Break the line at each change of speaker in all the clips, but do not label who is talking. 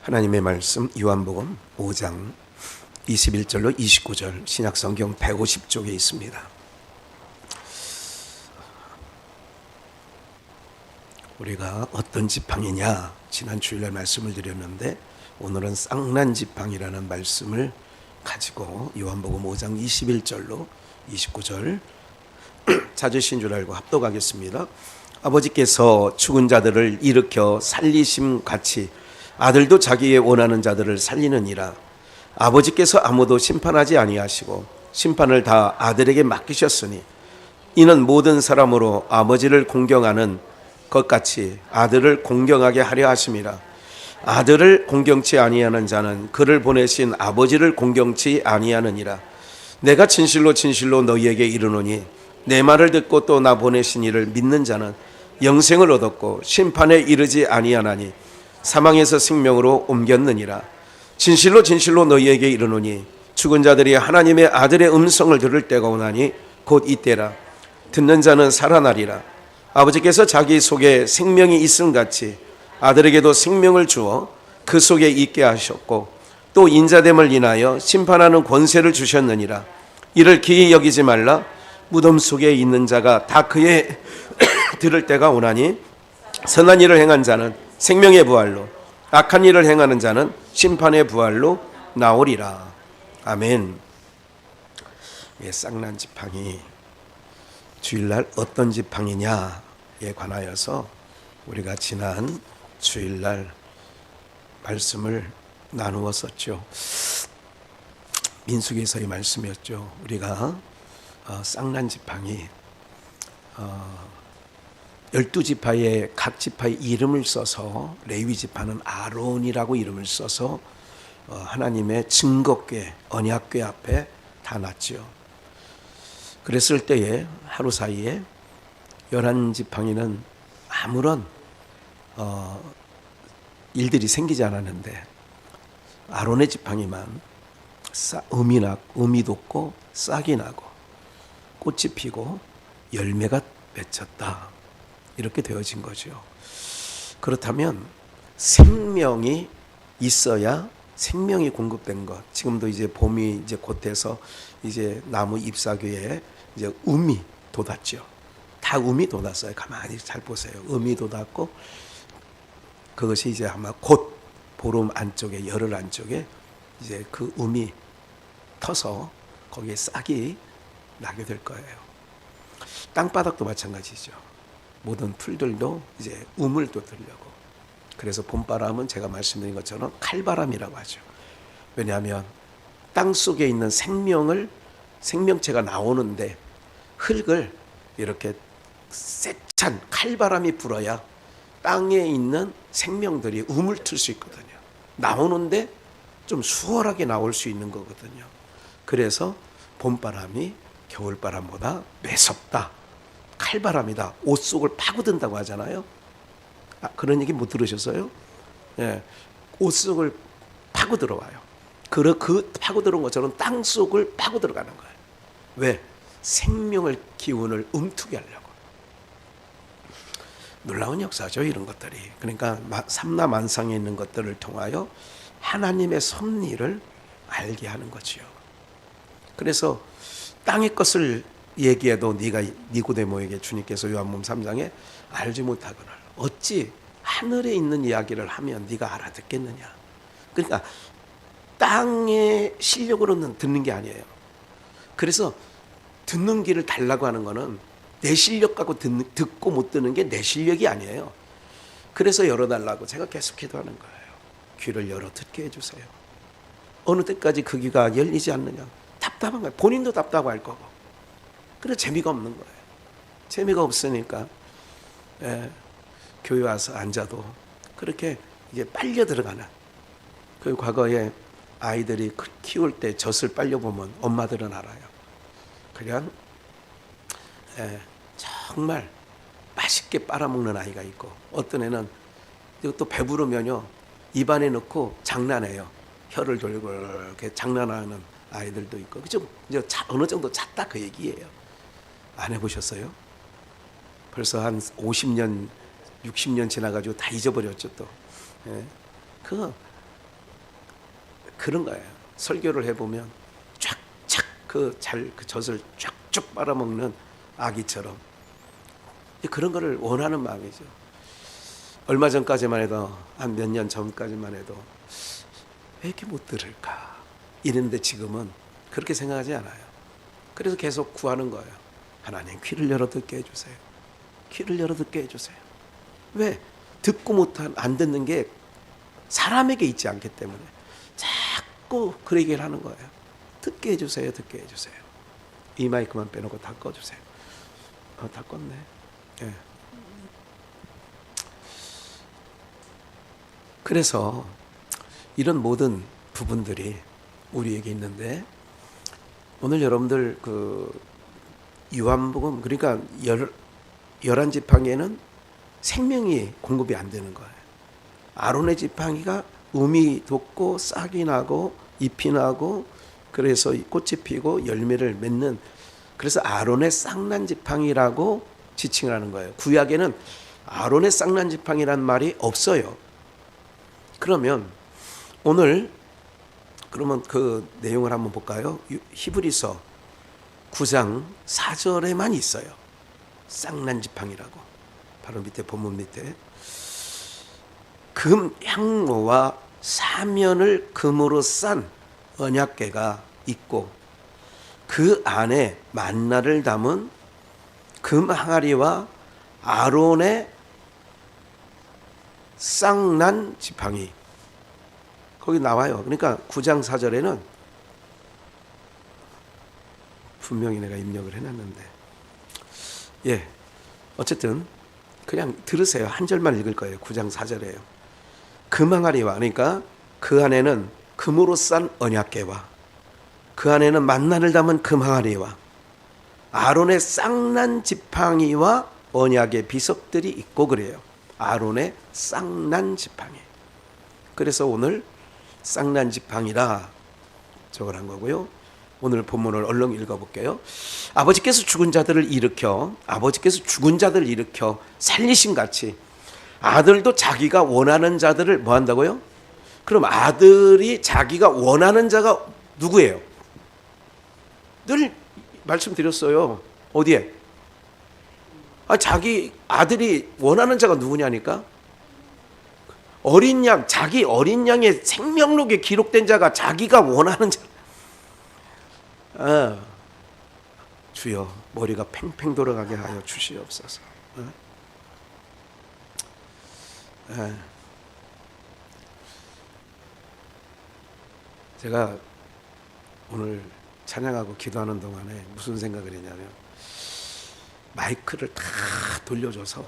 하나님의 말씀 요한복음 5장 21절로 29절 신약성경 150쪽에 있습니다. 우리가 어떤 지팡이냐 지난 주일날 말씀을 드렸는데 오늘은 쌍난지팡이라는 말씀을 가지고 요한복음 5장 21절로 29절 찾으신 줄 알고 합독하겠습니다. 아버지께서 죽은 자들을 일으켜 살리심 같이 아들도 자기의 원하는 자들을 살리느니라. 아버지께서 아무도 심판하지 아니하시고 심판을 다 아들에게 맡기셨으니 이는 모든 사람으로 아버지를 공경하는 것 같이 아들을 공경하게 하려 하심이라. 아들을 공경치 아니하는 자는 그를 보내신 아버지를 공경치 아니하느니라. 내가 진실로 진실로 너희에게 이르노니 내 말을 듣고 또 나 보내신 이를 믿는 자는 영생을 얻었고 심판에 이르지 아니하나니 사망에서 생명으로 옮겼느니라. 진실로 진실로 너희에게 이르노니 죽은 자들이 하나님의 아들의 음성을 들을 때가 오나니 곧 이때라. 듣는 자는 살아나리라. 아버지께서 자기 속에 생명이 있음 같이 아들에게도 생명을 주어 그 속에 있게 하셨고 또 인자됨을 인하여 심판하는 권세를 주셨느니라. 이를 기이 여기지 말라. 무덤 속에 있는 자가 다 그의 들을 때가 오나니 선한 일을 행한 자는 생명의 부활로 악한 일을 행하는 자는 심판의 부활로 나오리라. 아멘. 쌍난지팡이 주일날 어떤 지팡이냐에 관하여서 우리가 지난 주일날 말씀을 나누었었죠. 민수기에서의 말씀이었죠. 우리가 쌍난지팡이 12지파의 각 지파의 이름을 써서 레위지파는 아론이라고 이름을 써서 하나님의 증거궤 언약궤 앞에 다 놨죠. 그랬을 때에 하루 사이에 11지팡이는 아무런 일들이 생기지 않았는데 아론의 지팡이만 음이 돋고 싹이 나고 꽃이 피고 열매가 맺혔다. 이렇게 되어진 거죠. 그렇다면 생명이 있어야 생명이 공급된 것. 지금도 이제 봄이 이제 곧 돼서 이제 나무 잎사귀에 이제 음이 돋았죠. 다 음이 돋았어요. 가만히 잘 보세요. 음이 돋았고 그것이 이제 아마 곧 보름 안쪽에 열흘 안쪽에 이제 그 음이 터서 거기에 싹이 나게 될 거예요. 땅바닥도 마찬가지죠. 모든 풀들도 이제 음을 돋으려고. 그래서 봄바람은 제가 말씀드린 것처럼 칼바람이라고 하죠. 왜냐하면 땅 속에 있는 생명체가 나오는데 흙을 이렇게 세찬 칼바람이 불어야 땅에 있는 생명들이 음을 틀 수 있거든요. 나오는데 좀 수월하게 나올 수 있는 거거든요. 그래서 봄바람이 겨울바람보다 매섭다. 칼바람이다. 옷 속을 파고든다고 하잖아요. 그런 얘기 못 들으셨어요? 예, 옷 속을 파고 들어와요. 그 파고 들어온 것처럼 땅 속을 파고 들어가는 거예요. 왜? 생명을 기운을 움트게 하려고. 놀라운 역사죠, 이런 것들이. 그러니까 삼라만상에 있는 것들을 통하여 하나님의 섭리를 알게 하는 거지요. 그래서 땅의 것을 얘기해도 네가 니고데모에게 주님께서 요한복음 3장에 알지 못하거늘 어찌 하늘에 있는 이야기를 하면 네가 알아듣겠느냐. 그러니까 땅의 실력으로는 듣는 게 아니에요. 그래서 듣는 길을 달라고 하는 거는 내 실력 갖고 듣고 못 듣는 게 내 실력이 아니에요. 그래서 열어달라고 제가 계속 기도하는 거예요. 귀를 열어 듣게 해주세요. 어느 때까지 그 귀가 열리지 않느냐. 답답한 거예요. 본인도 답답할 거고. 그래 재미가 없는 거예요. 재미가 없으니까 교회 와서 앉아도 그렇게 이제 빨려 들어가는. 그 과거에 아이들이 키울 때 젖을 빨려 보면 엄마들은 알아요. 그냥 정말 맛있게 빨아먹는 아이가 있고 어떤 애는 또 배부르면요 입안에 넣고 장난해요. 혀를 돌고 이렇게 장난하는 아이들도 있고. 그죠? 이제 어느 정도 찼다 그 얘기예요. 안 해보셨어요? 벌써 한 50년, 60년 지나가지고 다 잊어버렸죠 또. 그 그런 거예요. 설교를 해보면 쫙쫙 그 젖을 쫙쭉 빨아먹는 아기처럼 그런 거를 원하는 마음이죠. 얼마 전까지만 해도 한 몇 년 전까지만 해도 왜 이렇게 못 들을까 이랬는데 지금은 그렇게 생각하지 않아요. 그래서 계속 구하는 거예요. 하나님 귀를 열어 듣게 해주세요. 귀를 열어 듣게 해주세요. 왜? 듣고 못한 안 듣는 게 사람에게 있지 않기 때문에 자꾸 그 얘기를 하는 거예요. 듣게 해주세요. 듣게 해주세요. 이 마이크만 빼놓고 다 꺼주세요. 다 껐네. 예. 그래서 이런 모든 부분들이 우리에게 있는데 오늘 여러분들 그 요한복음 그러니까 11지팡이에는 생명이 공급이 안 되는 거예요. 아론의 지팡이가 음이 돋고 싹이 나고 잎이 나고 그래서 꽃이 피고 열매를 맺는 그래서 아론의 쌍난 지팡이라고 지칭을 하는 거예요. 구약에는 아론의 쌍난 지팡이란 말이 없어요. 그러면 오늘 그러면 그 내용을 한번 볼까요? 히브리서 9장 4절에만 있어요. 쌍난 지팡이라고. 바로 밑에 본문 밑에 금 향로와 사면을 금으로 싼 언약궤가 있고 그 안에 만나를 담은 금 항아리와 아론의 쌍난 지팡이 거기 나와요. 그러니까 9장 4절에는 분명히 내가 입력을 해놨는데 예 어쨌든 그냥 들으세요. 한 절만 읽을 거예요. 9장 4절에요. 금 항아리와 그러니까 그 안에는 금으로 싼 언약궤와 그 안에는 만나를 담은 금 항아리와 아론의 쌍난 지팡이와 언약의 비석들이 있고 그래요. 아론의 쌍난 지팡이. 그래서 오늘 쌍난 지팡이라 저걸 한 거고요. 오늘 본문을 얼른 읽어볼게요. 아버지께서 죽은 자들을 일으켜 살리신 같이 아들도 자기가 원하는 자들을 뭐 한다고요? 그럼 아들이 자기가 원하는 자가 누구예요? 늘 말씀드렸어요. 어디에? 자기 아들이 원하는 자가 누구냐니까? 어린 양, 자기 어린 양의 생명록에 기록된 자가 자기가 원하는 자. 주여 머리가 팽팽 돌아가게 하여 주시옵소서. 제가 오늘 찬양하고 기도하는 동안에 무슨 생각을 했냐면 마이크를 다 돌려줘서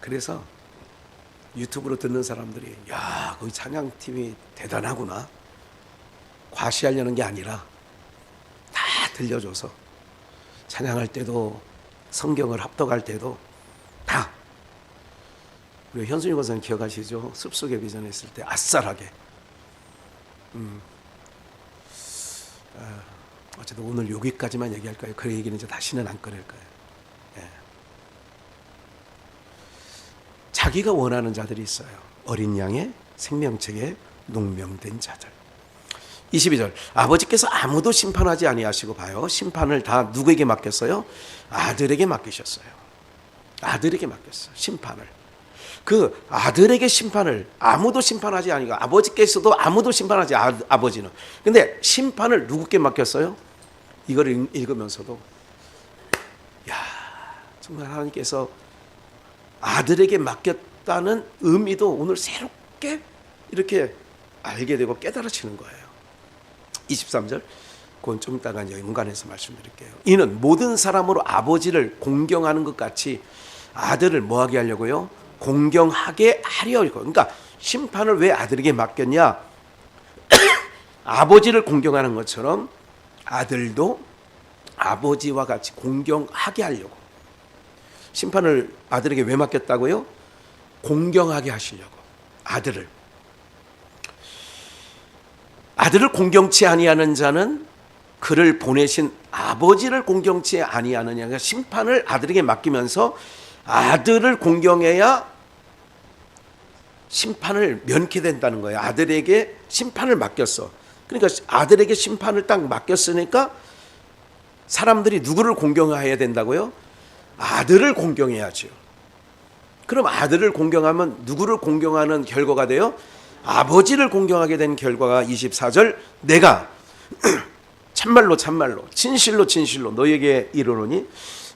그래서 유튜브로 듣는 사람들이 야, 거기 찬양팀이 대단하구나. 과시하려는 게 아니라 다 들려줘서 찬양할 때도 성경을 합독할 때도 다 우리 현순이 권사님 기억하시죠? 숲속의 비전에 있을 때 아싸하게 어쨌든 오늘 여기까지만 얘기할 거예요. 그 얘기는 이제 다시는 안 꺼낼 거예요. 예. 자기가 원하는 자들이 있어요. 어린 양의 생명책에 농명된 자들. 22절 아버지께서 아무도 심판하지 아니하시고 봐요. 심판을 다 누구에게 맡겼어요? 아들에게 맡기셨어요. 아들에게 맡겼어요. 심판을. 그 아들에게 심판을 아무도 심판하지 아니고 아버지께서도 아무도 심판하지 아버지는. 근데 심판을 누구께 맡겼어요? 이걸 읽으면서도 야 정말 하나님께서 아들에게 맡겼다는 의미도 오늘 새롭게 이렇게 알게 되고 깨달아지는 거예요. 23절 그건 좀 이따가 이제 연관해서 말씀드릴게요. 이는 모든 사람으로 아버지를 공경하는 것 같이 아들을 뭐하게 하려고요? 공경하게 하려고. 그러니까 심판을 왜 아들에게 맡겼냐? 아버지를 공경하는 것처럼 아들도 아버지와 같이 공경하게 하려고. 심판을 아들에게 왜 맡겼다고요? 공경하게 하시려고. 아들을 공경치 아니하는 자는 그를 보내신 아버지를 공경치 아니하느냐. 그러니까 심판을 아들에게 맡기면서 아들을 공경해야 심판을 면케 된다는 거예요. 아들에게 심판을 맡겼어. 그러니까 아들에게 심판을 딱 맡겼으니까 사람들이 누구를 공경해야 된다고요? 아들을 공경해야죠. 그럼 아들을 공경하면 누구를 공경하는 결과가 돼요? 아버지를 공경하게 된 결과가 24절 내가 참말로 진실로 너에게 이르노니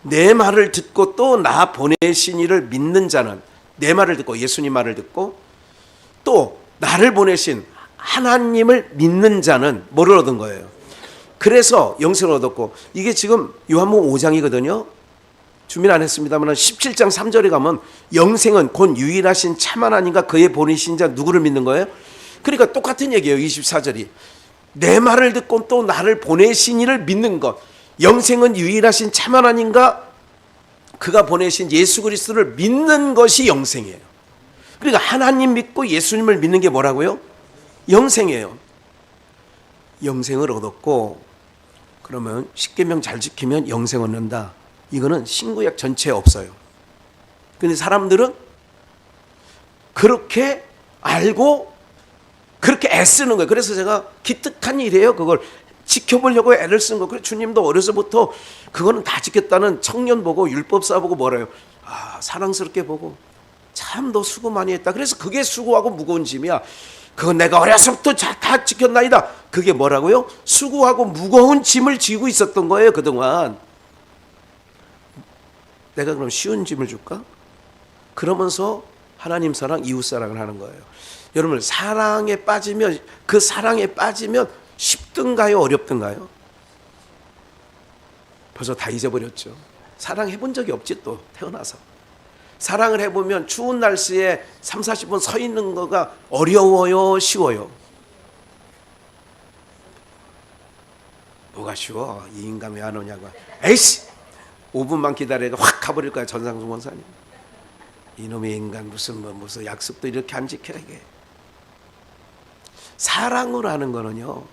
내 말을 듣고 또 나 보내신 이를 믿는 자는 내 말을 듣고 예수님 말을 듣고 또 나를 보내신 하나님을 믿는 자는 뭐를 얻은 거예요? 그래서 영생을 얻었고 이게 지금 요한복음 5장이거든요. 준비는 안 했습니다만 17장 3절에 가면 영생은 곧 유일하신 참 하나님과 그의 보내신 자 누구를 믿는 거예요? 그러니까 똑같은 얘기예요. 24절이 내 말을 듣고 또 나를 보내신 이를 믿는 것. 영생은 유일하신 참 하나님과 그가 보내신 예수 그리스도를 믿는 것이 영생이에요. 그러니까 하나님 믿고 예수님을 믿는 게 뭐라고요? 영생이에요. 영생을 얻었고 그러면 십계명 잘 지키면 영생 얻는다. 이거는 신구약 전체에 없어요. 근데 사람들은 그렇게 알고 그렇게 애쓰는 거예요. 그래서 제가 기특한 일이에요. 그걸 지켜보려고 애를 쓴 거. 그래 주님도 어려서부터 그거는 다 지켰다는 청년 보고 율법사 보고 뭐래요? 아 사랑스럽게 보고 참 너 수고 많이 했다. 그래서 그게 수고하고 무거운 짐이야. 그건 내가 어려서부터 다 지켰나이다. 그게 뭐라고요? 수고하고 무거운 짐을 지고 있었던 거예요. 그동안. 내가 그럼 쉬운 짐을 줄까? 그러면서 하나님 사랑, 이웃 사랑을 하는 거예요. 여러분 사랑에 빠지면 그 사랑에 빠지면 쉽든가요? 어렵든가요? 벌써 다 잊어버렸죠. 사랑해 본 적이 없지 또 태어나서. 사랑을 해보면 추운 날씨에 3, 40분 서 있는 거가 어려워요? 쉬워요? 뭐가 쉬워? 이 인간 왜 안 오냐고. 에이씨! 5분만 기다려도 확 가버릴 거야 전상수 원사님. 이놈의 인간 무슨 약속도 이렇게 안 지켜 이게. 사랑으로 하는 거는요.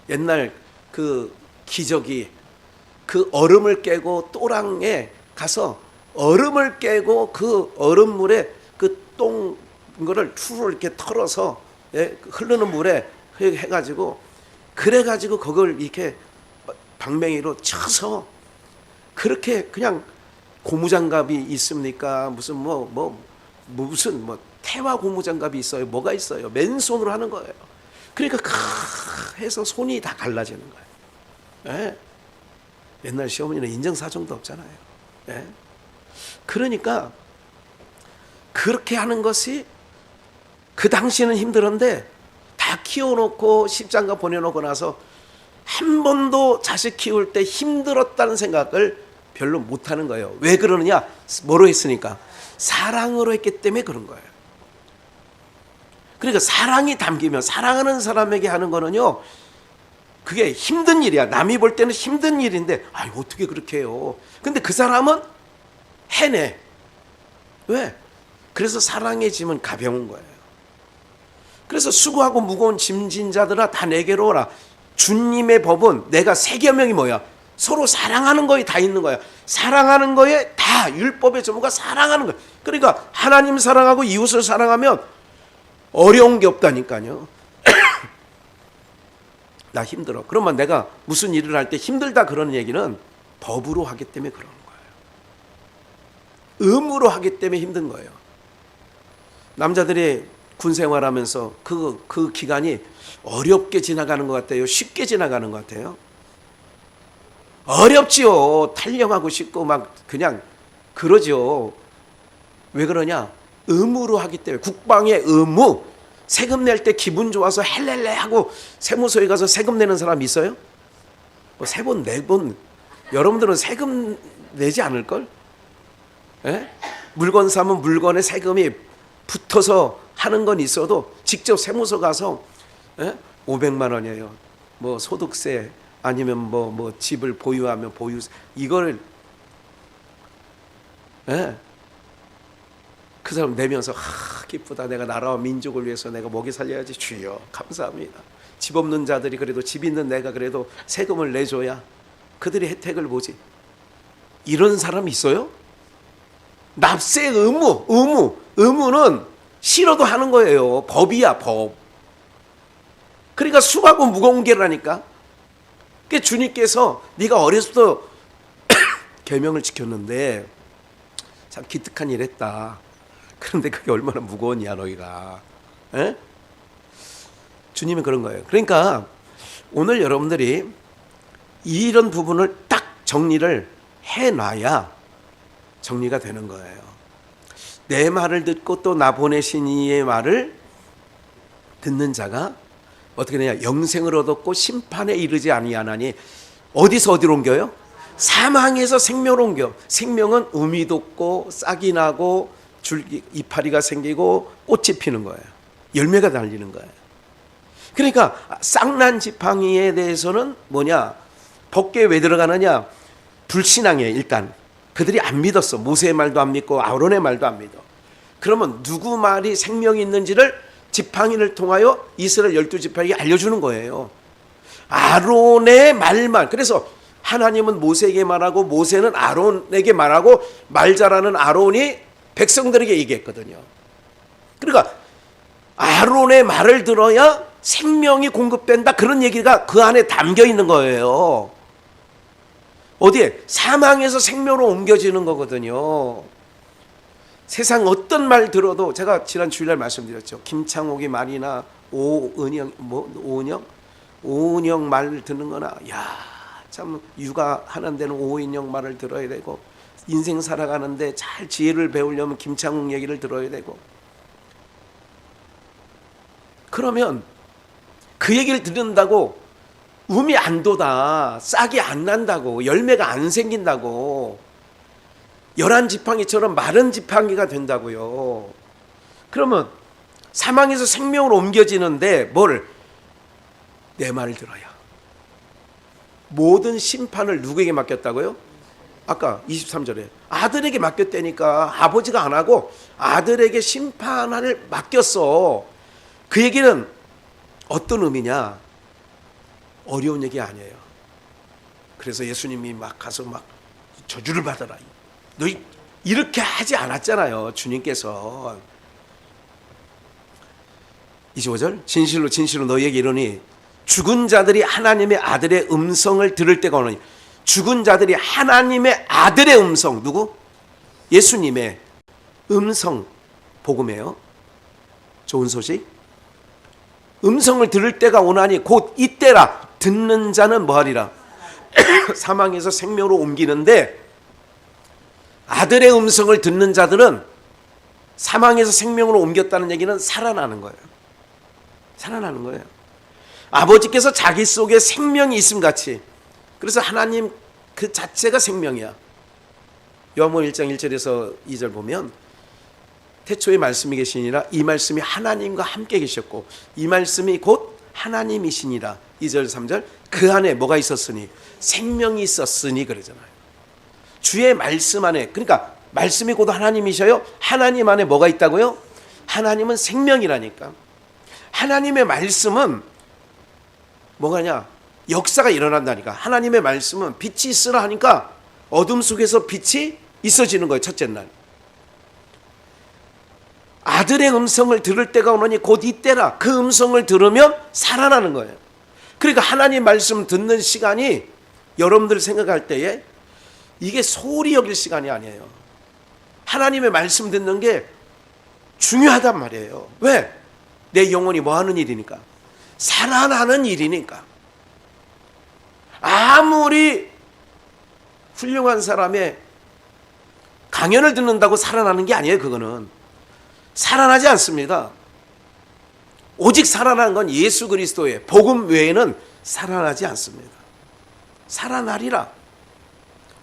옛날 그 기적이 그 얼음을 깨고 또랑에 가서 얼음을 깨고 그 얼음물에 그 똥 거를 투를 이렇게 털어서 흐르는 물에 해가지고 그래가지고 그걸 이렇게 방맹이로 쳐서 그렇게 그냥 고무장갑이 있습니까? 무슨 태화 고무장갑이 있어요? 뭐가 있어요? 맨손으로 하는 거예요. 그러니까 해서 손이 다 갈라지는 거예요. 예? 옛날 시어머니는 인정사정도 없잖아요. 예? 그러니까 그렇게 하는 것이 그 당시에는 힘들었는데 다 키워놓고 십장가 보내놓고 나서 한 번도 자식 키울 때 힘들었다는 생각을 별로 못하는 거예요. 왜 그러느냐? 뭐로 했으니까? 사랑으로 했기 때문에 그런 거예요. 그러니까 사랑이 담기면 사랑하는 사람에게 하는 거는요. 그게 힘든 일이야. 남이 볼 때는 힘든 일인데 어떻게 그렇게 해요? 근데 그 사람은 해내. 왜? 그래서 사랑의 짐은 가벼운 거예요. 그래서 수고하고 무거운 짐진 자들아 다 내게로 오라. 주님의 법은 내가 세 계명이 뭐야? 서로 사랑하는 거에 다 있는 거야. 사랑하는 거에 다 율법의 전부가 사랑하는 거야. 그러니까 하나님 사랑하고 이웃을 사랑하면 어려운 게 없다니까요. 나 힘들어. 그러면 내가 무슨 일을 할 때 힘들다 그러는 얘기는 법으로 하기 때문에 그러는 거예요. 의무로 하기 때문에 힘든 거예요. 남자들이 군 생활하면서 그 기간이 어렵게 지나가는 것 같아요? 쉽게 지나가는 것 같아요? 어렵지요. 탈영하고 싶고 막 그냥 그러죠. 왜 그러냐? 의무로 하기 때문에. 국방의 의무. 세금 낼 때 기분 좋아서 헬렐레 하고 세무서에 가서 세금 내는 사람 있어요? 세 번, 네 번. 여러분들은 세금 내지 않을걸? 예? 물건 사면 물건에 세금이 붙어서 하는 건 있어도 직접 세무서 가서 500만 원이에요. 뭐 소득세 아니면 뭐 집을 보유하면 보유세 이걸 그 사람 내면서 기쁘다. 내가 나라와 민족을 위해서 내가 먹이 살려야지. 주여 감사합니다. 집 없는 자들이 그래도 집 있는 내가 그래도 세금을 내줘야 그들이 혜택을 보지. 이런 사람 있어요? 납세 의무는 싫어도 하는 거예요. 법이야, 법. 그러니까 수하고 무거운 게라니까. 그러니까 주님께서 네가 어렸을 때 계명을 지켰는데 참 기특한 일 했다. 그런데 그게 얼마나 무거웠냐 너희가. 에? 주님은 그런 거예요. 그러니까 오늘 여러분들이 이런 부분을 딱 정리를 해놔야 정리가 되는 거예요. 내 말을 듣고 또 나 보내신 이의 말을 듣는 자가 어떻게 되냐? 영생을 얻었고 심판에 이르지 아니하나니. 어디서 어디로 옮겨요? 사망에서 생명으로 옮겨. 생명은 음이 돋고 싹이 나고 줄기 이파리가 생기고 꽃이 피는 거예요. 열매가 달리는 거예요. 그러니까 싹난 지팡이에 대해서는 뭐냐? 법궤에 왜 들어가느냐? 불신앙이에요. 일단 그들이 안 믿었어. 모세의 말도 안 믿고 아론의 말도 안 믿어. 그러면 누구 말이 생명이 있는지를 지팡이를 통하여 이스라엘 12지파에게 알려주는 거예요. 아론의 말만. 그래서 하나님은 모세에게 말하고 모세는 아론에게 말하고 말 잘하는 아론이 백성들에게 얘기했거든요. 그러니까 아론의 말을 들어야 생명이 공급된다. 그런 얘기가 그 안에 담겨 있는 거예요. 어디에? 사망에서 생명으로 옮겨지는 거거든요. 세상 어떤 말 들어도 제가 지난 주일날 말씀드렸죠. 김창옥의 말이나 오은영 말 듣는 거나 참 육아하는 데는 오은영 말을 들어야 되고 인생 살아가는데 잘 지혜를 배우려면 김창옥 얘기를 들어야 되고 그러면 그 얘기를 듣는다고 음이 안 돋아 싹이 안 난다고 열매가 안 생긴다고 열한 지팡이처럼 마른 지팡이가 된다고요. 그러면 사망에서 생명으로 옮겨지는데 뭘? 내 말을 들어야. 모든 심판을 누구에게 맡겼다고요? 아까 23절에 아들에게 맡겼다니까. 아버지가 안 하고 아들에게 심판을 맡겼어. 그 얘기는 어떤 의미냐? 어려운 얘기 아니에요. 그래서 예수님이 막 가서 막 저주를 받아라. 너희 이렇게 하지 않았잖아요. 주님께서. 25절 진실로 진실로 너희에게 이르니 죽은 자들이 하나님의 아들의 음성을 들을 때가 오느니. 죽은 자들이 하나님의 아들의 음성. 누구? 예수님의 음성. 복음이에요. 좋은 소식. 음성을 들을 때가 오나니 곧 이때라. 듣는 자는 뭐하리라? 사망에서 생명으로 옮기는데 아들의 음성을 듣는 자들은 사망에서 생명으로 옮겼다는 얘기는 살아나는 거예요. 살아나는 거예요. 아버지께서 자기 속에 생명이 있음 같이. 그래서 하나님 그 자체가 생명이야. 요한복음 1장 1절에서 2절 보면 태초에 말씀이 계시니라. 이 말씀이 하나님과 함께 계셨고 이 말씀이 곧 하나님이시니라. 2절 3절 그 안에 뭐가 있었으니? 생명이 있었으니 그러잖아요. 주의 말씀 안에. 그러니까 말씀이 곧 하나님이셔요. 하나님 안에 뭐가 있다고요? 하나님은 생명이라니까. 하나님의 말씀은 뭐가냐? 역사가 일어난다니까. 하나님의 말씀은 빛이 있으라 하니까 어둠 속에서 빛이 있어지는 거예요. 첫째 날. 아들의 음성을 들을 때가 오느니 곧 이때라. 그 음성을 들으면 살아나는 거예요. 그러니까 하나님 말씀 듣는 시간이 여러분들 생각할 때에 이게 소홀히 여길 시간이 아니에요. 하나님의 말씀 듣는 게 중요하단 말이에요. 왜? 내 영혼이 뭐 하는 일이니까? 살아나는 일이니까. 아무리 훌륭한 사람의 강연을 듣는다고 살아나는 게 아니에요. 그거는 살아나지 않습니다. 오직 살아나는 건 예수 그리스도의 복음 외에는 살아나지 않습니다. 살아나리라.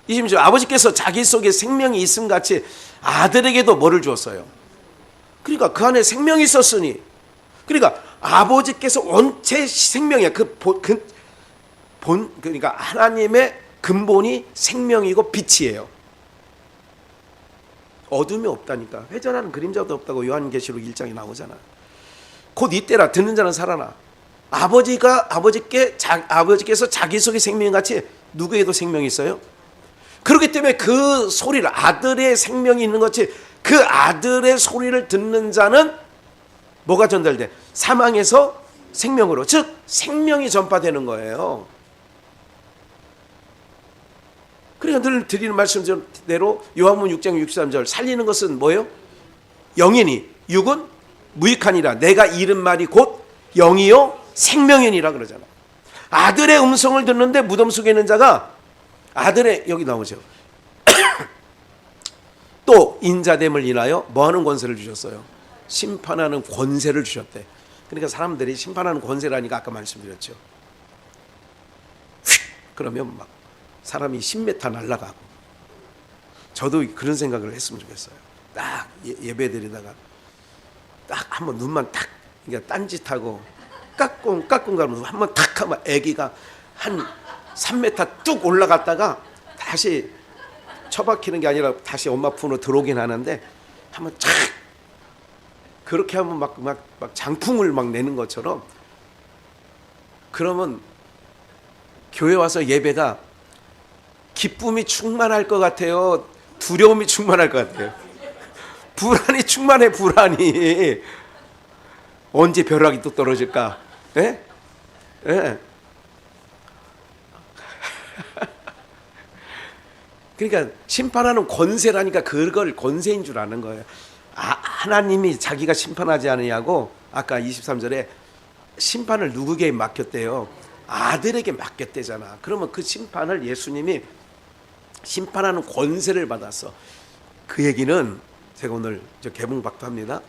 20절 아버지께서 자기 속에 생명이 있음 같이 아들에게도 뭐를 주었어요? 그러니까 그 안에 생명이 있었으니. 그러니까 아버지께서 원체 생명이야. 그러니까 하나님의 근본이 생명이고 빛이에요. 어둠이 없다니까. 회전하는 그림자도 없다고 요한계시록 1장에 나오잖아. 곧 이때라. 듣는 자는 살아나. 아버지께서 자기 속에 생명같이 누구에도 생명이 있어요? 그렇기 때문에 그 소리를, 아들의 생명이 있는 것이 그 아들의 소리를 듣는 자는 뭐가 전달돼? 사망에서 생명으로, 즉 생명이 전파되는 거예요. 그러니까 늘 드리는 말씀대로 요한복음 6장 63절 살리는 것은 뭐예요? 영이니 육은 무익하니라. 내가 잃은 말이 곧 영이요 생명이니라 그러잖아. 아들의 음성을 듣는데 무덤 속에 있는 자가 아들의, 여기 나오죠. 또 인자됨을 인하여 뭐하는 권세를 주셨어요? 심판하는 권세를 주셨대. 그러니까 사람들이 심판하는 권세라니까 아까 말씀드렸죠. 휙! 그러면 막 사람이 10m 날아가고. 저도 그런 생각을 했으면 좋겠어요. 딱 예배 드리다가 딱 한번 눈만 딱, 그러니까 딴짓하고 까꿍 가면서 한번 탁 하면 아기가 한 3m 뚝 올라갔다가 다시 처박히는 게 아니라 다시 엄마 품으로 들어오긴 하는데 한번 착 그렇게 하면 막 장풍을 막 내는 것처럼, 그러면 교회 와서 예배가 기쁨이 충만할 것 같아요? 두려움이 충만할 것 같아요? 불안이 충만해. 불안이. 언제 벼락이 또 떨어질까? 예? 예. 그러니까 심판하는 권세라니까 그걸 권세인 줄 아는 거예요. 하나님이 자기가 심판하지 않으냐고 아까 23절에 심판을 누구에게 맡겼대요? 아들에게 맡겼대잖아. 그러면 그 심판을 예수님이 심판하는 권세를 받았어. 그 얘기는 제가 오늘 개봉박도 합니다.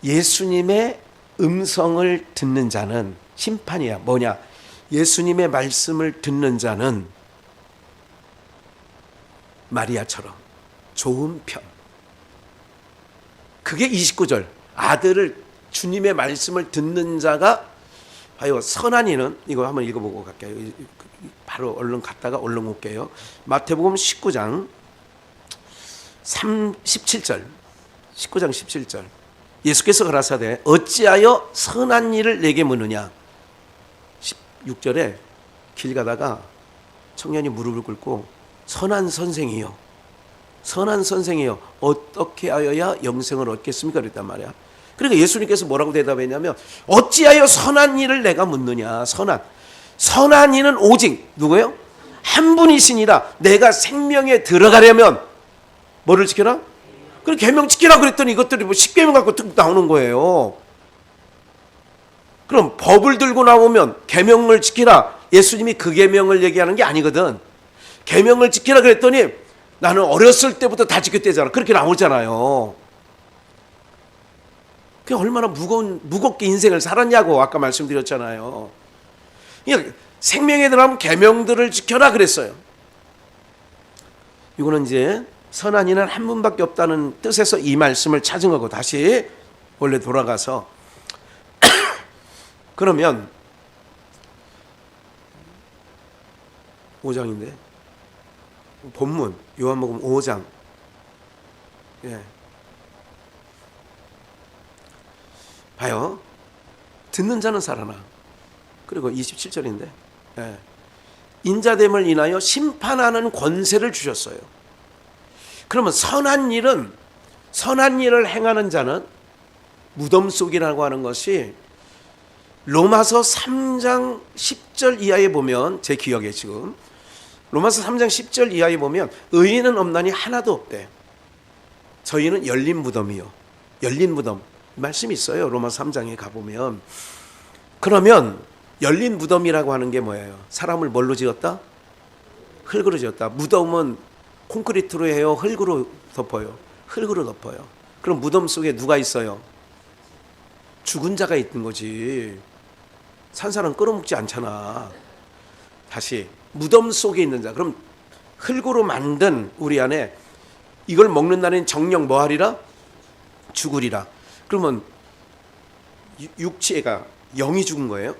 예수님의 음성을 듣는 자는 심판이야. 뭐냐? 예수님의 말씀을 듣는 자는 마리아처럼 좋은 편. 그게 29절. 아들을, 주님의 말씀을 듣는 자가 봐요. 선한 이는, 이거 한번 읽어보고 갈게요. 바로 얼른 갔다가 얼른 올게요. 마태복음 19장 17절. 19장 17절. 예수께서 가라사대 어찌하여 선한 일을 내게 묻느냐. 16절에 길 가다가 청년이 무릎을 꿇고 선한 선생이요, 선한 선생이요, 어떻게 하여야 영생을 얻겠습니까? 그랬단 말이야. 그러니까 예수님께서 뭐라고 대답했냐면 어찌하여 선한 일을 내가 묻느냐. 선한 이는 오직 누구예요? 한 분이시니라. 내가 생명에 들어가려면 뭐를 지켜라? 그래 계명 지키라 그랬더니 이것들이 뭐 10계명 갖고 뚝 나오는 거예요. 그럼 법을 들고 나오면 계명을 지키라. 예수님이 그 계명을 얘기하는 게 아니거든. 계명을 지키라 그랬더니 나는 어렸을 때부터 다 지켰대잖아. 그렇게 나오잖아요. 그게 얼마나 무겁게 인생을 살았냐고 아까 말씀드렸잖아요. 그러니까 생명에 들어가면 계명들을 지켜라 그랬어요. 이거는 이제 선한 이는 한 분밖에 없다는 뜻에서 이 말씀을 찾은 거고, 다시 원래 돌아가서 그러면 5장인데 본문 요한복음 5장. 예. 봐요. 듣는 자는 살아나. 그리고 27절인데 예. 인자됨을 인하여 심판하는 권세를 주셨어요. 그러면 선한 일을 행하는 자는, 무덤 속이라고 하는 것이 로마서 3장 10절 이하에 보면, 제 기억에 지금 로마서 3장 10절 이하에 보면 의인은 없나니 하나도 없대. 저희는 열린 무덤이요. 열린 무덤 말씀이 있어요. 로마서 3장에 가보면. 그러면 열린 무덤이라고 하는 게 뭐예요? 사람을 뭘로 지었다? 흙으로 지었다. 무덤은 콘크리트로 해요? 흙으로 덮어요? 흙으로 덮어요. 그럼 무덤 속에 누가 있어요? 죽은 자가 있는 거지. 산 사람 끌어먹지 않잖아. 다시 무덤 속에 있는 자. 그럼 흙으로 만든 우리 안에 이걸 먹는 날엔 정령 뭐하리라? 죽으리라. 그러면 육체가, 영이 죽은 거예요.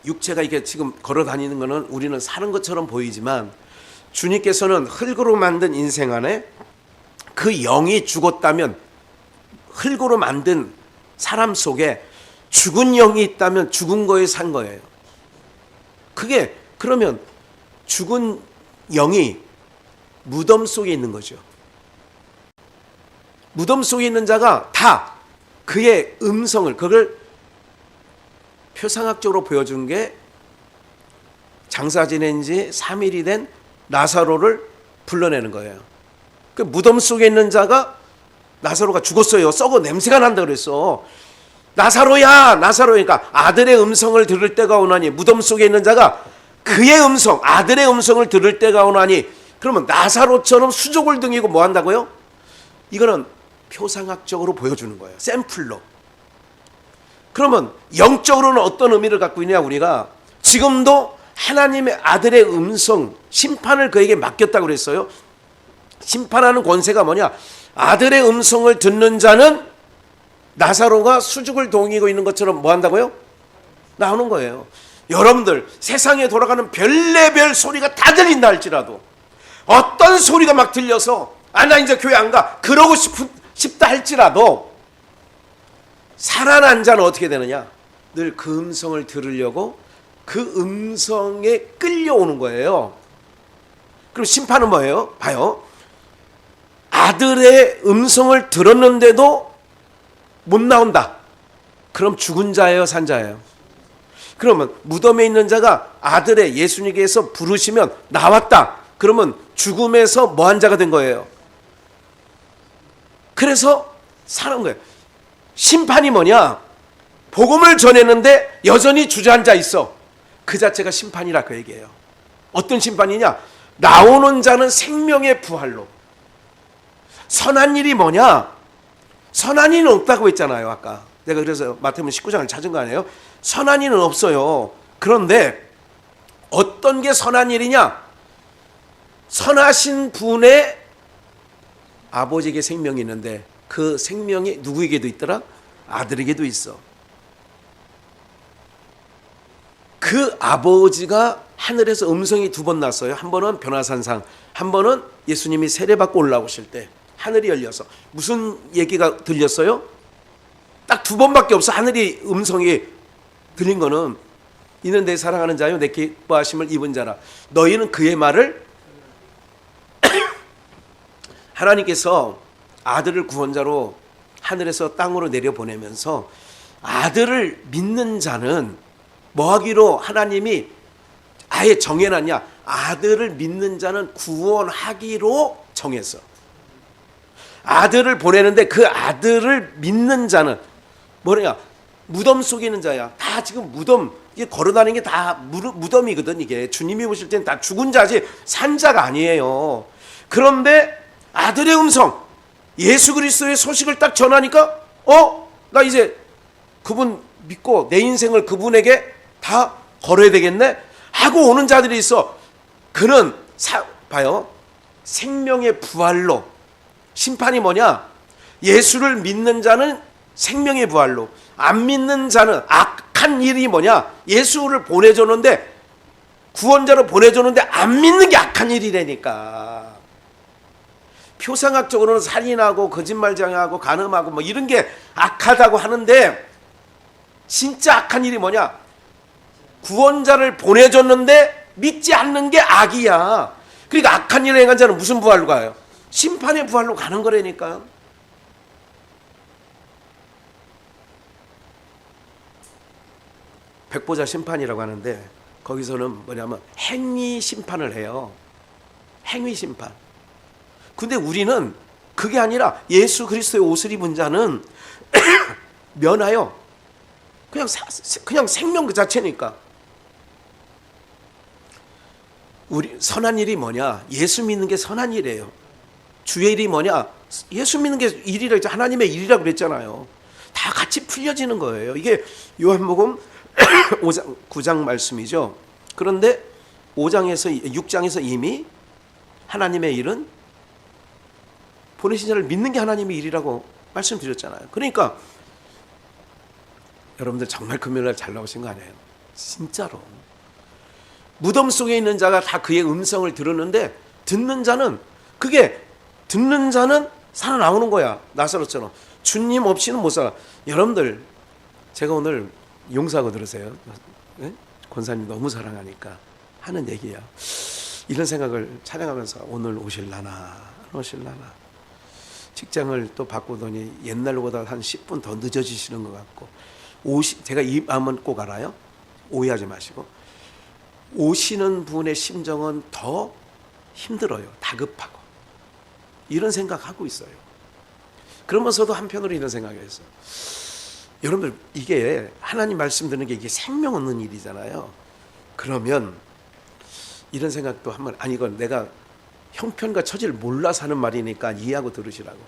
육체가 이게 지금 걸어 다니는 거는 우리는 사는 것처럼 보이지만 주님께서는 흙으로 만든 인생 안에 그 영이 죽었다면, 흙으로 만든 사람 속에 죽은 영이 있다면 죽은 거에 산 거예요. 그게 그러면 죽은 영이 무덤 속에 있는 거죠. 무덤 속에 있는 자가 다 그의 음성을, 그걸 표상학적으로 보여준 게 장사 지낸 지 3일이 된 나사로를 불러내는 거예요. 그 무덤 속에 있는 자가, 나사로가 죽었어요. 썩어 냄새가 난다 그랬어. 나사로야, 나사로니까 아들의 음성을 들을 때가 오나니, 무덤 속에 있는 자가 그의 음성, 아들의 음성을 들을 때가 오나니, 그러면 나사로처럼 수족을 등이고 뭐 한다고요? 이거는 표상학적으로 보여주는 거예요. 샘플로. 그러면 영적으로는 어떤 의미를 갖고 있냐? 우리가 지금도 하나님의 아들의 음성, 심판을 그에게 맡겼다고 그랬어요. 심판하는 권세가 뭐냐? 아들의 음성을 듣는 자는 나사로가 수죽을 동이고 있는 것처럼 뭐 한다고요? 나오는 거예요. 여러분들, 세상에 돌아가는 별의별 소리가 다 들린다 할지라도, 어떤 소리가 막 들려서 나 이제 교회 안 가, 그러고 싶다 할지라도, 살아난 자는 어떻게 되느냐? 늘 그 음성을 들으려고 그 음성에 끌려오는 거예요. 그럼 심판은 뭐예요? 봐요. 아들의 음성을 들었는데도 못 나온다. 그럼 죽은 자예요, 산 자예요? 그러면 무덤에 있는 자가 아들의 예수님께서 부르시면 나왔다. 그러면 죽음에서 뭐한 자가 된 거예요? 그래서 사는 거예요. 심판이 뭐냐? 복음을 전했는데 여전히 주저앉아 있어. 그 자체가 심판이라 그 얘기예요. 어떤 심판이냐? 나오는 자는 생명의 부활로. 선한 일이 뭐냐? 선한 일은 없다고 했잖아요, 아까. 내가 그래서 마태복음 19장을 찾은 거 아니에요? 선한 일은 없어요. 그런데 어떤 게 선한 일이냐? 선하신 분의 아버지에게 생명이 있는데 그 생명이 누구에게도 있더라? 아들에게도 있어. 그 아버지가 하늘에서 음성이 두 번 났어요. 한 번은 변화산상, 한 번은 예수님이 세례받고 올라오실 때 하늘이 열려서. 무슨 얘기가 들렸어요? 딱 두 번밖에 없어. 하늘이 음성이 들린 거는, 이는 내 사랑하는 자요 내 기뻐하심을 입은 자라. 너희는 그의 말을 하나님께서 아들을 구원자로 하늘에서 땅으로 내려보내면서 아들을 믿는 자는 뭐 하기로 하나님이 아예 정해놨냐? 아들을 믿는 자는 구원하기로 정했어. 아들을 보내는데 그 아들을 믿는 자는 뭐냐? 무덤 속에 있는 자야. 다 지금 무덤, 이게 걸어다니는 게 다 무덤이거든. 이게 주님이 오실 때는 다 죽은 자지 산 자가 아니에요. 그런데 아들의 음성, 예수 그리스도의 소식을 딱 전하니까 나 이제 그분 믿고 내 인생을 그분에게 다 걸어야 되겠네 하고 오는 자들이 있어. 그는 봐요, 생명의 부활로. 심판이 뭐냐? 예수를 믿는 자는 생명의 부활로, 안 믿는 자는 악한 일이 뭐냐? 예수를 보내줬는데, 구원자로 보내줬는데 안 믿는 게 악한 일이라니까. 표상학적으로는 살인하고 거짓말장애하고 간음하고 뭐 이런 게 악하다고 하는데, 진짜 악한 일이 뭐냐? 구원자를 보내줬는데 믿지 않는 게 악이야. 그러니까 악한 일을 행한 자는 무슨 부활로 가요? 심판의 부활로 가는 거라니까요. 백보자 심판이라고 하는데, 거기서는 뭐냐면 행위 심판을 해요. 행위 심판. 근데 우리는 그게 아니라 예수 그리스도의 옷을 입은 자는 면하여 그냥 생명 그 자체니까. 우리 선한 일이 뭐냐? 예수 믿는 게 선한 일이에요. 주의 일이 뭐냐? 예수 믿는 게 일이라 했죠. 하나님의 일이라고 그랬잖아요. 다 같이 풀려지는 거예요. 이게 요한복음 5장, 9장 말씀이죠. 그런데 6장에서 이미 하나님의 일은 보내신 자를 믿는 게 하나님의 일이라고 말씀드렸잖아요. 그러니까 여러분들 정말 금요일날 잘 나오신 거 아니에요? 진짜로. 무덤 속에 있는 자가 다 그의 음성을 들었는데, 듣는 자는 살아나오는 거야. 나사로처럼. 주님 없이는 못 살아. 여러분들, 제가 오늘 용서하고 들으세요. 네? 권사님 너무 사랑하니까 하는 얘기야. 이런 생각을 찬양하면서 오늘 오실라나. 직장을 또 바꾸더니 옛날보다 한 10분 더 늦어지시는 것 같고, 제가 이 마음은 꼭 알아요. 오해하지 마시고. 오시는 분의 심정은 더 힘들어요. 다급하고. 이런 생각하고 있어요. 그러면서도 한편으로 이런 생각을 했어요. 여러분들, 이게 하나님 말씀 듣는 게 이게 생명 얻는 일이잖아요. 그러면 이런 생각도 한번, 아니 이건 내가 형편과 처지를 몰라서 하는 말이니까 이해하고 들으시라고.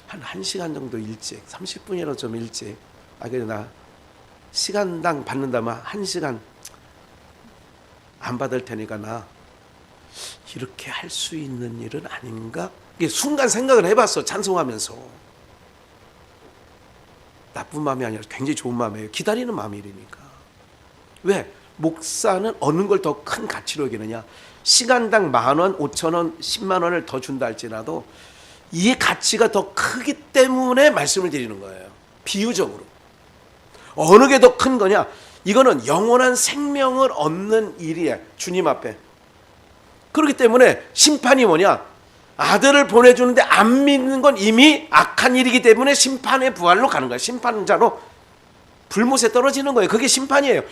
한 1시간 정도 일찍, 30분이라도 좀 일찍, 그래 나 시간당 받는다면 1시간 안 받을 테니까 나 이렇게 할 수 있는 일은 아닌가? 이게 순간 생각을 해봤어. 찬송하면서. 나쁜 마음이 아니라 굉장히 좋은 마음이에요. 기다리는 마음이니까. 왜? 목사는 어느 걸 더 큰 가치로 여기느냐? 시간당 10,000원, 5,000원, 10만 원을 더 준다 할지라도 이 가치가 더 크기 때문에 말씀을 드리는 거예요. 비유적으로. 어느 게 더 큰 거냐? 이거는 영원한 생명을 얻는 일이에요. 주님 앞에. 그렇기 때문에 심판이 뭐냐? 아들을 보내주는데 안 믿는 건 이미 악한 일이기 때문에 심판의 부활로 가는 거예요. 심판자로 불못에 떨어지는 거예요. 그게 심판이에요.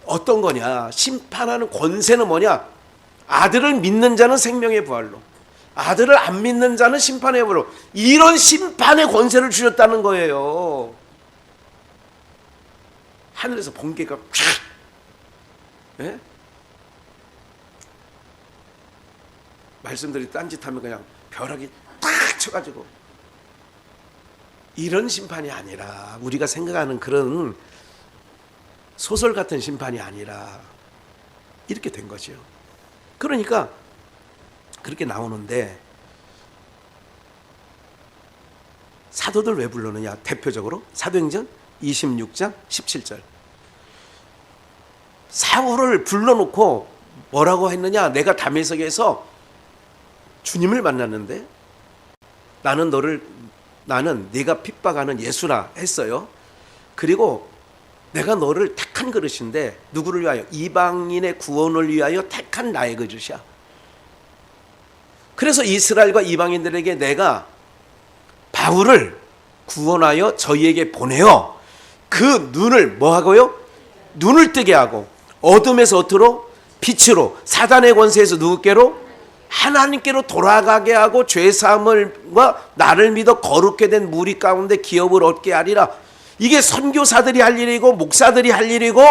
어떤 거냐? 심판하는 권세는 뭐냐? 아들을 믿는 자는 생명의 부활로, 아들을 안 믿는 자는 심판의 부활로. 이런 심판의 권세를 주셨다는 거예요. 하늘에서 번개가 쫙, 예? 말씀들이 딴짓하면 그냥 벼락이 탁 쳐가지고. 이런 심판이 아니라, 우리가 생각하는 그런 소설 같은 심판이 아니라 이렇게 된 거죠. 그러니까 그렇게 나오는데, 사도들 왜 불렀느냐? 대표적으로 사도행전 26장 17절. 사울을 불러놓고 뭐라고 했느냐? 내가 다메섹에서 주님을 만났는데 나는 네가 핍박하는 예수라 했어요. 그리고 내가 너를 택한 그릇인데, 누구를 위하여? 이방인의 구원을 위하여 택한 나의 그릇이야. 그래서 이스라엘과 이방인들에게 내가 바울을 구원하여 저희에게 보내어 그 눈을 뭐하고요? 눈을 뜨게 하고, 어둠에서 어디로? 빛으로, 사단의 권세에서 누구께로? 하나님께로 돌아가게 하고, 죄사함과 나를 믿어 거룩게 된 무리 가운데 기업을 얻게 하리라. 이게 선교사들이 할 일이고, 목사들이 할 일이고,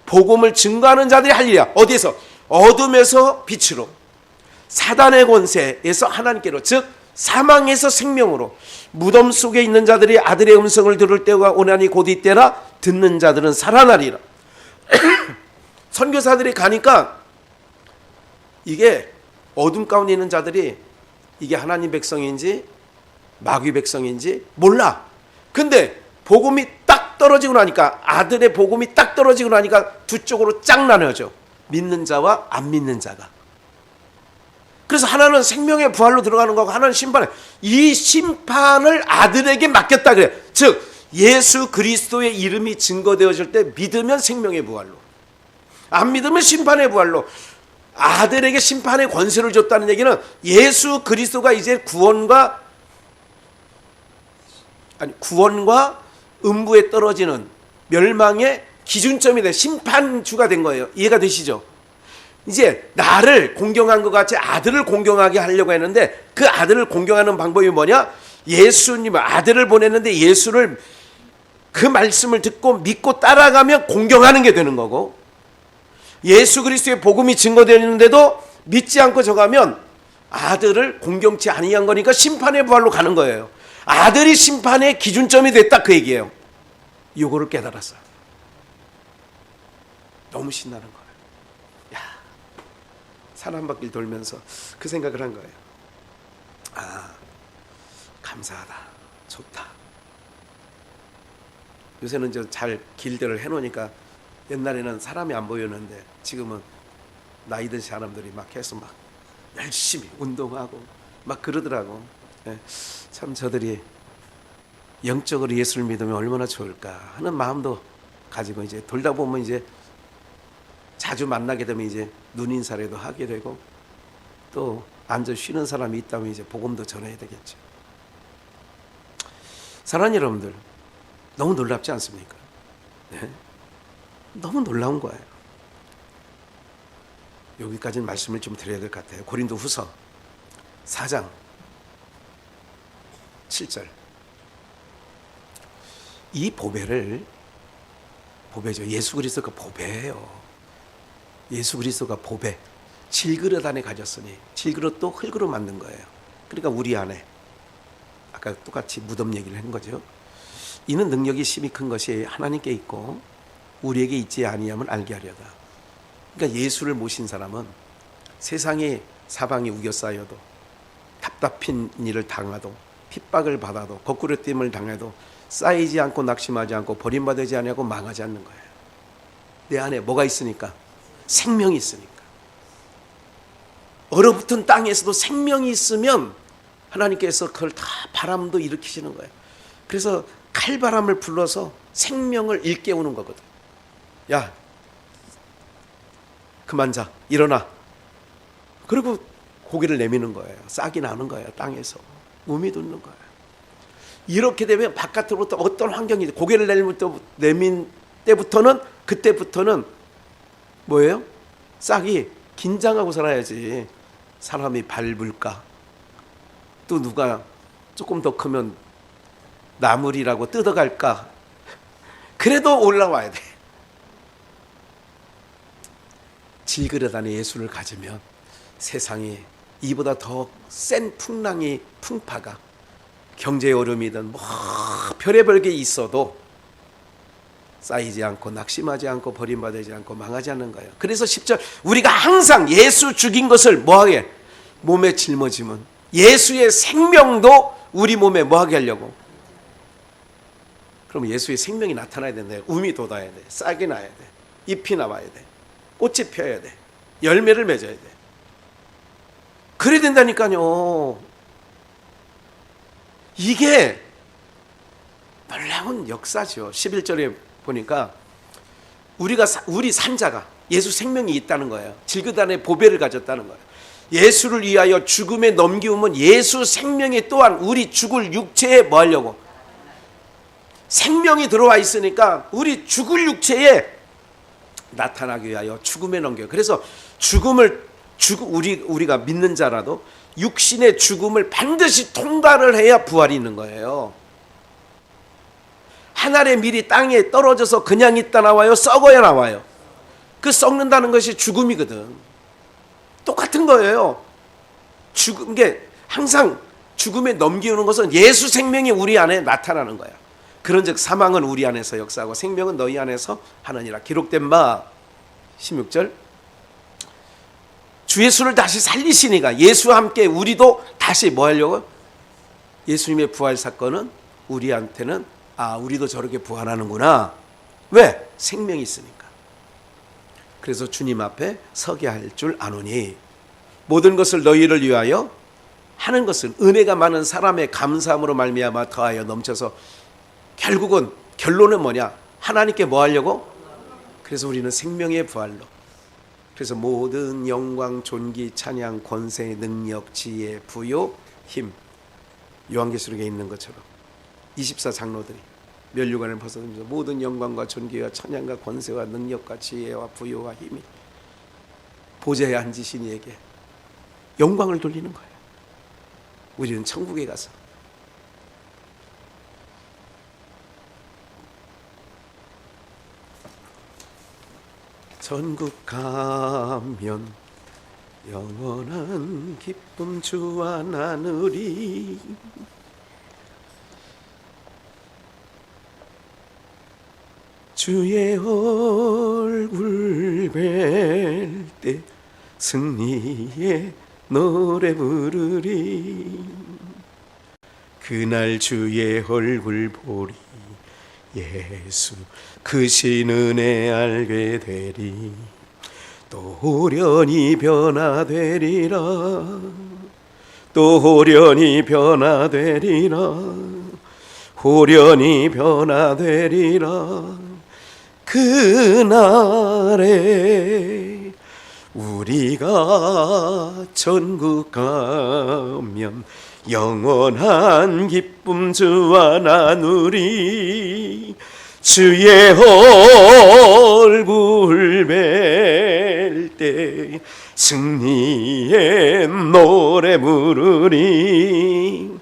복음을 증거하는 자들이 할 일이야. 어디에서? 어둠에서 빛으로, 사단의 권세에서 하나님께로, 즉 사망에서 생명으로. 무덤 속에 있는 자들이 아들의 음성을 들을 때가 오나니 곧 이때라. 듣는 자들은 살아나리라. 선교사들이 가니까 이게 어둠 가운데 있는 자들이 이게 하나님 백성인지 마귀 백성인지 몰라. 근데 복음이 딱 떨어지고 나니까, 아들의 복음이 딱 떨어지고 나니까 두 쪽으로 쫙 나눠져. 믿는 자와 안 믿는 자가. 그래서 하나는 생명의 부활로 들어가는 거고, 하나는 심판에. 이 심판을 아들에게 맡겼다 그래. 즉 예수 그리스도의 이름이 증거되어질 때 믿으면 생명의 부활로, 안 믿으면 심판의 부활로. 아들에게 심판의 권세를 줬다는 얘기는 예수 그리스도가 이제 구원과 음부에 떨어지는 멸망의 기준점이 된 심판주가 된 거예요. 이해가 되시죠? 이제 나를 공경한 것 같이 아들을 공경하게 하려고 했는데, 그 아들을 공경하는 방법이 뭐냐? 예수님을, 아들을 보냈는데 예수를, 그 말씀을 듣고 믿고 따라가면 공경하는 게 되는 거고, 예수 그리스도의 복음이 증거되는데도 믿지 않고 저가면 아들을 공경치 아니한 거니까 심판의 부활로 가는 거예요. 아들이 심판의 기준점이 됐다, 그 얘기예요. 요거를 깨달았어요. 너무 신나는 거예요. 야, 산 한 바퀴 돌면서 그 생각을 한 거예요. 아, 감사하다, 좋다. 요새는 잘 길들을 해놓으니까, 옛날에는 사람이 안 보였는데 지금은 나이 든 사람들이 막 해서 막 열심히 운동하고 막 그러더라고. 참 저들이 영적으로 예수를 믿으면 얼마나 좋을까 하는 마음도 가지고, 이제 돌다 보면 이제 자주 만나게 되면 이제 눈인사라도 하게 되고, 또 앉아 쉬는 사람이 있다면 이제 복음도 전해야 되겠죠. 사랑하는 여러분들, 너무 놀랍지 않습니까? 네? 너무 놀라운 거예요. 여기까지는 말씀을 좀 드려야 될 것 같아요. 고린도 후서 4장 7절. 이 보배를, 보배죠. 예수 그리스도가 보배예요. 예수 그리스도가 보배. 질그릇 안에 가졌으니, 질그릇도 흙으로 만든 거예요. 그러니까 우리 안에, 아까 똑같이 무덤 얘기를 한 거죠. 이는 능력이 심히 큰 것이 하나님께 있고 우리에게 있지 아니함을 알게 하려다. 그러니까 예수를 모신 사람은 세상에 사방이 우겨싸여도, 답답한 일을 당하도, 핍박을 받아도, 거꾸로 뜸을 당해도 쌓이지 않고 낙심하지 않고 버림받지 아니하고 망하지 않는 거예요. 내 안에 뭐가 있으니까? 생명이 있으니까. 얼어붙은 땅에서도 생명이 있으면 하나님께서 그걸 다 바람도 일으키시는 거예요. 그래서 칼바람을 불러서 생명을 일깨우는 거거든. 야, 그만 자, 일어나. 그리고 고개를 내미는 거예요. 싹이 나는 거예요. 땅에서 몸이 돋는 거예요. 이렇게 되면 바깥으로부터 어떤 환경이, 고개를 내민 때부터는, 그때부터는 뭐예요? 싹이 긴장하고 살아야지. 사람이 밟을까, 또 누가 조금 더 크면 나물이라고 뜯어갈까. 그래도 올라와야 돼. 질그릇 안에 예수를 가지면 세상에 이보다 더 센 풍랑이, 풍파가, 경제의 어려움이든 뭐 별의별 게 있어도 쌓이지 않고 낙심하지 않고 버림받지 않고 망하지 않는 거예요. 그래서 10절, 우리가 항상 예수 죽인 것을 뭐하게? 몸에 짊어지면 예수의 생명도 우리 몸에 뭐하게 하려고? 그럼 예수의 생명이 나타나야 된다. 움이 돋아야 돼. 싹이 나야 돼. 잎이 나와야 돼. 꽃이 펴야 돼. 열매를 맺어야 돼. 그래야 된다니까요. 이게 놀라운 역사죠. 11절에 보니까 우리 산자가 예수 생명이 있다는 거예요. 질그릇 안에 보배를 가졌다는 거예요. 예수를 위하여 죽음에 넘기우면 예수 생명이 또한 우리 죽을 육체에 뭐 하려고? 생명이 들어와 있으니까 우리 죽을 육체에 나타나기 위하여 죽음에 넘겨요. 그래서 우리가 믿는 자라도 육신의 죽음을 반드시 통과를 해야 부활이 있는 거예요. 한 알의 밀이 땅에 떨어져서 그냥 있다 나와요? 썩어야 나와요? 그 썩는다는 것이 죽음이거든. 똑같은 거예요. 죽은 게 항상 죽음에 넘기는 것은 예수 생명이 우리 안에 나타나는 거야. 그런즉 사망은 우리 안에서 역사하고 생명은 너희 안에서 하느니라. 기록된 바 16절, 주 예수를 다시 살리시니까 예수와 함께 우리도 다시 뭐 하려고? 예수님의 부활 사건은 우리한테는 우리도 저렇게 부활하는구나. 왜? 생명이 있으니까. 그래서 주님 앞에 서게 할 줄 아노니 모든 것을 너희를 위하여 하는 것은 은혜가 많은 사람의 감사함으로 말미암아 더하여 넘쳐서, 결국은 결론은 뭐냐? 하나님께 뭐 하려고? 그래서 우리는 생명의 부활로, 그래서 모든 영광, 존귀, 찬양, 권세, 능력, 지혜, 부요, 힘, 요한계시록에 있는 것처럼 24장로들이 면류관을 벗어들면서 모든 영광과 존귀와 찬양과 권세와 능력과 지혜와 부요와 힘이 보좌에 앉으신 이에게 영광을 돌리는 거예요. 우리는 천국에 가서 천국 가면 영원한 기쁨 주와 나누리. 주의 얼굴 뵐 때 승리의 노래 부르리. 그날 주의 얼굴 보리 예수 크신 은혜 알게 되리. 또 호련히 변화되리라. 또 호련히 변화되리라. 호련히 변화되리라. 그날에 우리가 천국 가면 영원한 기쁨 주와 나누리. 주의 얼굴 뵐 때 승리의 노래 부르리.